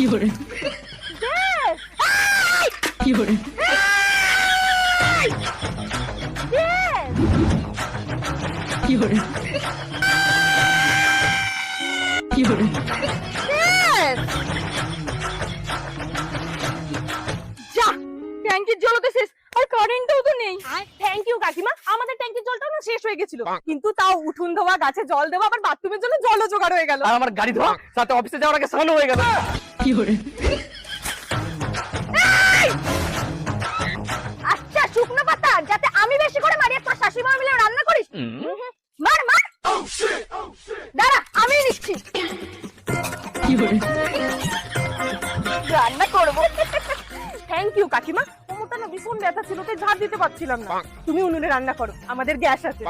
fiore, Yes! fiore, Yes! fiore, fiore, Yes! যা ট্যাঙ্কির জল তো শেষ আর কারেন্টও তো নেই। থ্যাংক ইউ কাকিমা, আমাদের ট্যাঙ্কির জলটা না শেষ হয়ে গেছিল, কিন্তু তাও উঠুন ধোয়া, গাছে জল দেওয়া, আবার বাথরুমের জন্য জলও জোগাড় হয়ে গেল। আর আমার গাড়ি ধোয়া, সাথে অফিসে যাওয়ার আগে স্নানও হয়ে গেল। fiore, আচ্ছা শুকনো পাতা যাতে আমি বেশি করে মারি, তোর শাশুড়ি মা মিলে রান্না করিস। মার মার, দাঁড়া আমি নিচ্ছি, fiore, রান্না করবো। থ্যাংক ইউ কাকিমা, কোমরটা না ভীষণ ব্যথা ছিল, তাই ঝাড় দিতে পারছিলাম না। তুমি উনুনে রান্না করো, আমাদের গ্যাস আছে।